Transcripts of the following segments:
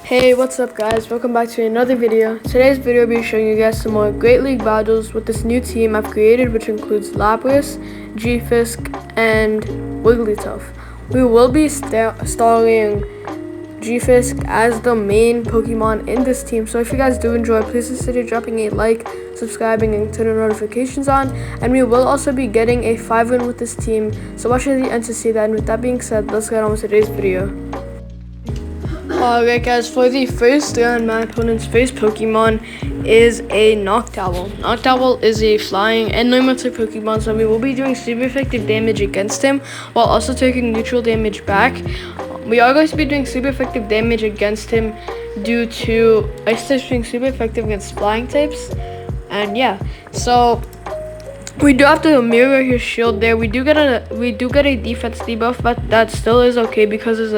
Hey, what's up guys? Welcome back to another video. Today's video will be showing you guys some more Great League battles with this new team I've created, which includes Lapras, G-Fisk, and Wigglytuff. We will be installing G-Fisk as the main Pokemon in this team, so if you guys do enjoy, please consider dropping a like, subscribing, and turn the notifications on. And we will also be getting a 5-win with this team, so watch to the end to see that. And with that being said, let's get on with today's video. Alright guys, for the first round, my opponent's first Pokemon is a Noctowl. Noctowl is a flying and normal type Pokemon, so we will be doing super effective damage against him while also taking neutral damage back. We are going to be doing super effective damage against him due to Ice types being super effective against flying types. And yeah, so we do have to mirror his shield there. We do get a defense debuff, but that still is okay because his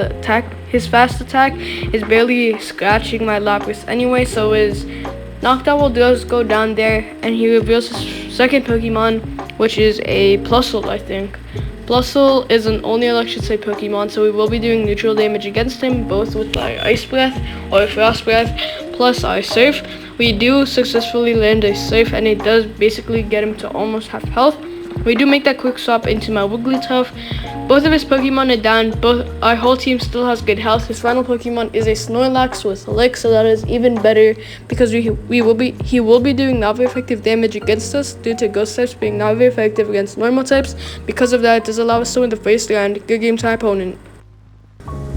fast attack is barely scratching my Lapras anyway. So his Noctowl does go down there, and he reveals his second Pokemon, which is a Plusle, I think. Plusle is an only electric type Pokemon, so we will be doing neutral damage against him, both with our Ice Breath or Frost Breath plus our Surf. We do successfully land a Surf, and it does basically get him to almost half health. We do make that quick swap into my Wigglytuff. Both of his Pokemon are down. Our whole team still has good health. His final Pokemon is a Snorlax with Lick, so that is even better because he will be doing not very effective damage against us due to Ghost types being not very effective against normal types. Because of that, it does allow us to win the first round. Good game to our opponent.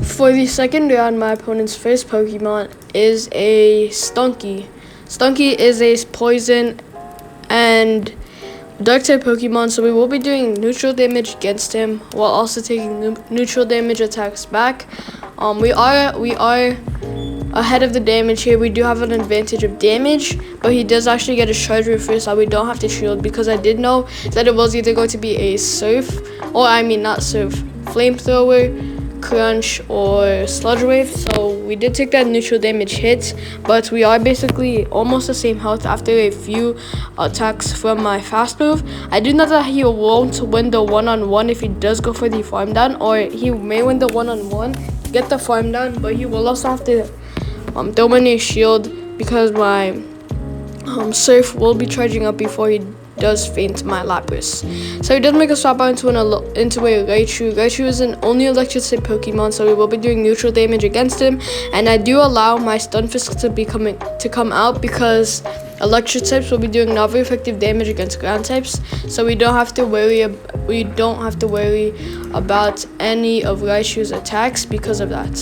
For the second round, my opponent's first Pokemon is a Stunky. Stunky is a poison and dark type Pokemon, so we will be doing neutral damage against him while also taking neutral damage attacks back. We are ahead of the damage here. We do have an advantage of damage, but he does actually get a charge move first, so we don't have to shield, because I did know that it was either going to be a flamethrower, crunch, or sludge wave. So we did take that neutral damage hit, but we are basically almost the same health after a few attacks from my fast move. I do know that he won't win the one-on-one if he does go for the farm down, or he may win the one-on-one, get the farm down, but he will also have to throw in a shield because my Surf will be charging up before he does faint my Lapras. So he does make a swap out into a Raichu. Raichu is an only electric type Pokemon, so we will be doing neutral damage against him. And I do allow my Stunfisk to come out because electric types will be doing not very effective damage against ground types. So we don't have to worry about any of Raichu's attacks because of that.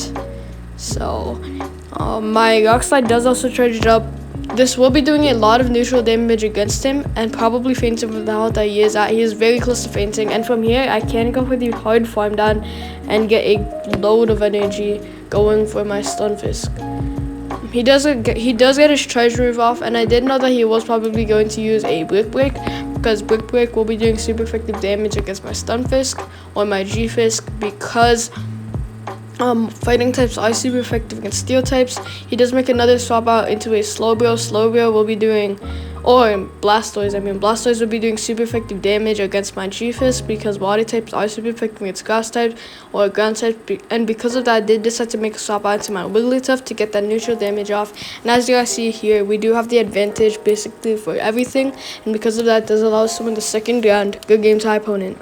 So my Rock Slide does also charge it up. This will be doing a lot of neutral damage against him and probably faint him from the health that he is at. He is very close to fainting, and from here I can go for the hard farm down and get a load of energy going for my Stunfisk. He does get his charge move off, and I did know that he was probably going to use a Brick Break because Brick Break will be doing super effective damage against my Stunfisk or my G-Fisk because fighting types are super effective against steel types. He does make another swap out into a Slowbro. Slowbro will be doing, or Blastoise. Blastoise will be doing super effective damage against my G-Fisk because water types are super effective against grass types or ground types. And because of that, I did decide to make a swap out into my Wigglytuff to get that neutral damage off. And as you guys see here, we do have the advantage basically for everything. And because of that, it does allow us to win the second round. Good game to our opponent.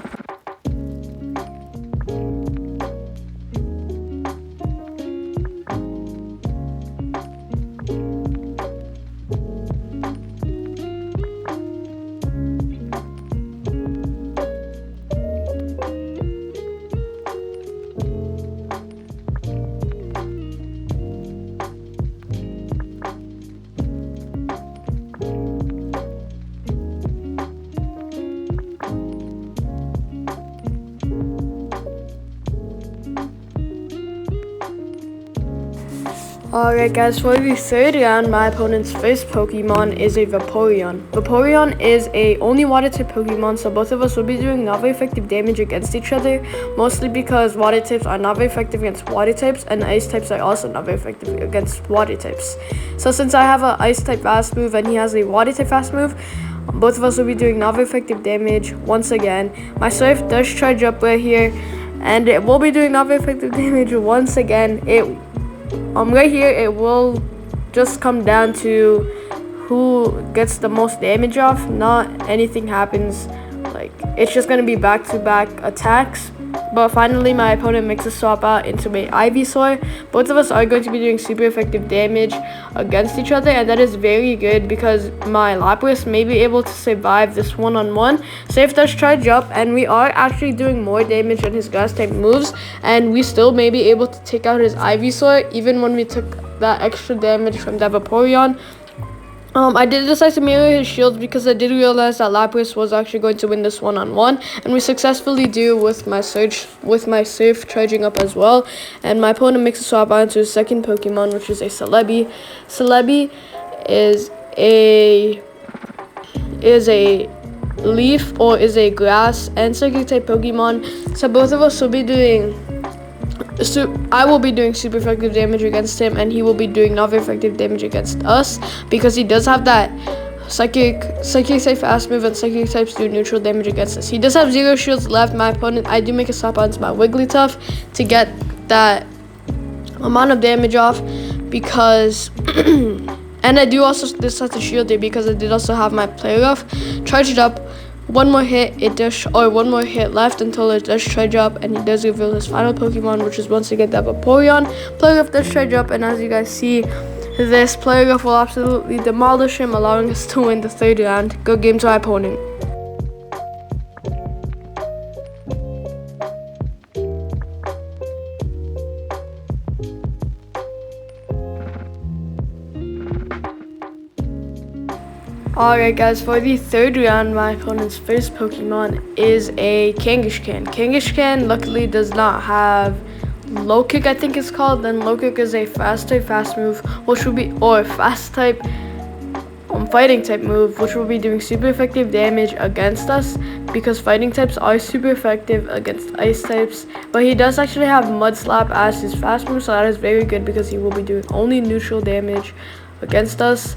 Alright guys, for the third round, my opponent's first Pokemon is a Vaporeon. Vaporeon is a only water type Pokemon, so both of us will be doing not very effective damage against each other, mostly because water types are not very effective against water types, and ice types are also not very effective against water types. So since I have an ice type fast move and he has a water type fast move, both of us will be doing not very effective damage once again. My Surf does charge up right here, and it will be doing not very effective damage once again. right here it will just come down to who gets the most damage off. Not anything happens, like it's just gonna be back-to-back attacks. But finally my opponent makes a swap out into a Ivysaur. Both of us are going to be doing super effective damage against each other, and that is very good because my Lapras may be able to survive this one-on-one. Safe Dash Charge Up, and we are actually doing more damage than his grass type moves, and we still may be able to take out his Ivysaur even when we took that extra damage from that Vaporeon. I did decide to mirror his shields because I did realize that Lapras was actually going to win this one-on-one, and we successfully do with my Surf charging up as well. And my opponent makes a swap out into his second Pokemon, which is a Celebi. Celebi is a leaf or is a grass and psychic type Pokemon. So both of us will be doing I will be doing super effective damage against him, and he will be doing not very effective damage against us because he does have that psychic type fast move, and psychic types do neutral damage against us. He does have 0 shields left. My opponent, I do make a swap onto my Wigglytuff to get that amount of damage off because and I do also this has a shield there because I did also have my Play Rough. Charge it up. One more hit left until it does charge up, and he does reveal his final Pokemon, which is once again that Vaporeon. Play Rough does charge up, and as you guys see, this Play Rough will absolutely demolish him, allowing us to win the 3rd round. Good game to our opponent. Alright guys, for the 3rd round, my opponent's first Pokemon is a Kangaskhan. Kangaskhan luckily does not have Low Kick, I think it's called. Then Low Kick is a fast type fast move, which will be, or fast type fighting type move, which will be doing super effective damage against us because fighting types are super effective against ice types. But he does actually have Mud Slap as his fast move, so that is very good because he will be doing only neutral damage against us.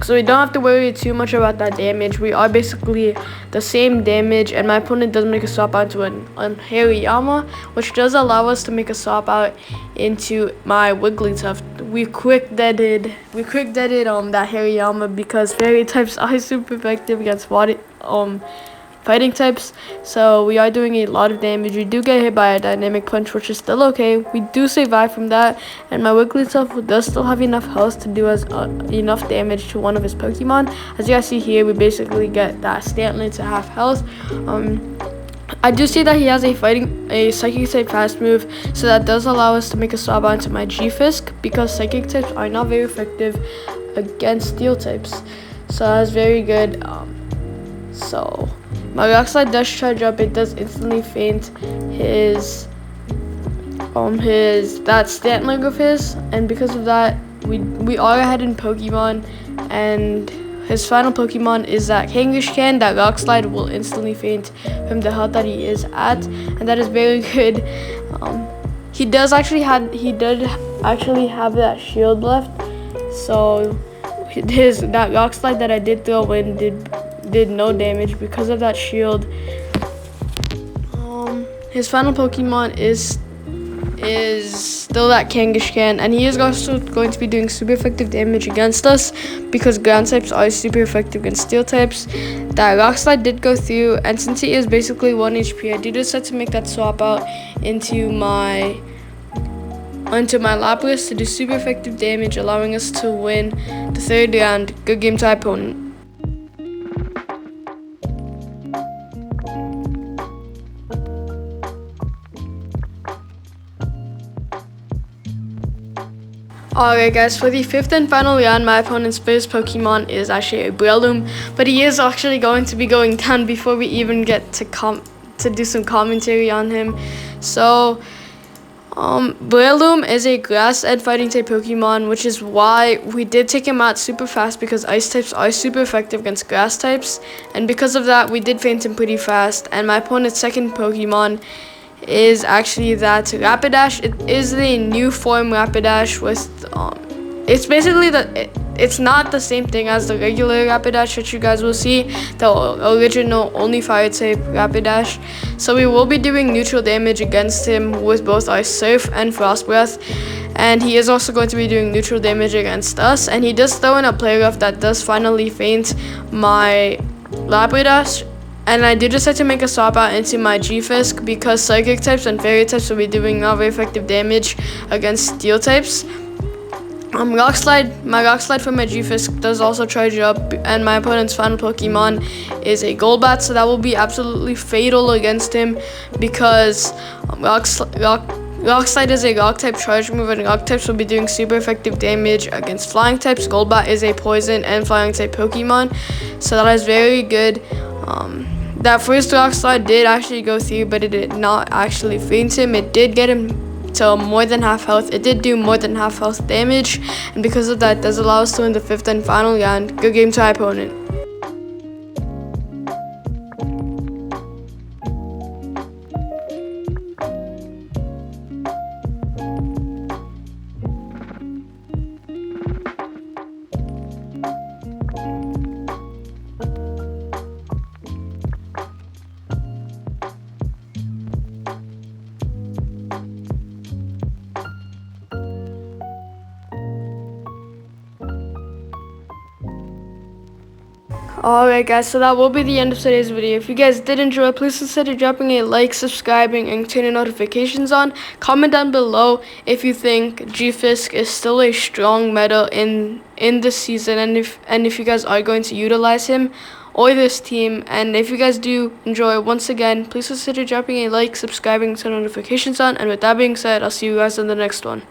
So we don't have to worry too much about that damage. We are basically the same damage, and my opponent does make a swap out to an Hariyama, which does allow us to make a swap out into my Wigglytuff. We quick deaded that Hariyama because fairy types are super effective against fighting types, so we are doing a lot of damage. We do get hit by a dynamic punch, which is still okay. We do survive from that, and my Wigglytuff does still have enough health to do us enough damage to one of his Pokemon. As you guys see here, we basically get that Stantley to half health. I do see that he has a psychic type fast move, so that does allow us to make a swap onto my G-Fisk because psychic types are not very effective against steel types, so that's very good. So my Rock Slide does charge up. It does instantly faint his that Stantler of his, and because of that we are ahead in Pokemon, and his final Pokemon is that Kangaskhan. That Rock Slide will instantly faint from the health that he is at, and that is very good. He did actually have that shield left, so that Rock Slide that I did throw in did no damage because of that shield. His final Pokemon is still that Kangaskhan, and he is also going to be doing super effective damage against us because ground types are super effective against steel types. That Rock Slide did go through, and since he is basically 1 HP, I did decide to make that swap out into my Lapras to do super effective damage, allowing us to win the 3rd round. Good game to our opponent. Alright guys, for the 5th and final round, my opponent's first Pokemon is actually a Breloom, but he is actually going to be going down before we even get to do some commentary on him. So Breloom is a grass and fighting type Pokemon, which is why we did take him out super fast because ice types are super effective against grass types, and because of that we did faint him pretty fast. And my opponent's second Pokemon is actually that Rapidash. It is the new form Rapidash with it's basically it's not the same thing as the regular Rapidash that you guys will see, the original only fire type Rapidash. So we will be doing neutral damage against him with both our Surf and Frost Breath, and he is also going to be doing neutral damage against us, and he does throw in a player buff that does finally faint my Labradosh. And I did decide to make a swap out into my G-Fisk because Psychic types and Fairy types will be doing not very effective damage against Steel types. Rock Slide, my Rock Slide for my G-Fisk does also charge up, and my opponent's final Pokemon is a Golbat, so that will be absolutely fatal against him because Rock Slide is a Rock type charge move, and Rock types will be doing super effective damage against Flying types. Golbat is a Poison and Flying type Pokemon, so that is very good. That first Rock Slide did actually go through, but it did not actually faint him. It did get him to more than half health. It did do more than half health damage, and because of that, does allow us to win the 5th and final round. Good game to our opponent. Alright guys, so that will be the end of today's video. If you guys did enjoy, please consider dropping a like, subscribing, and turning notifications on. Comment down below if you think G-Fisk is still a strong meta in this season, and if you guys are going to utilize him or this team. And if you guys do enjoy, once again, please consider dropping a like, subscribing, and turn notifications on. And with that being said, I'll see you guys in the next one.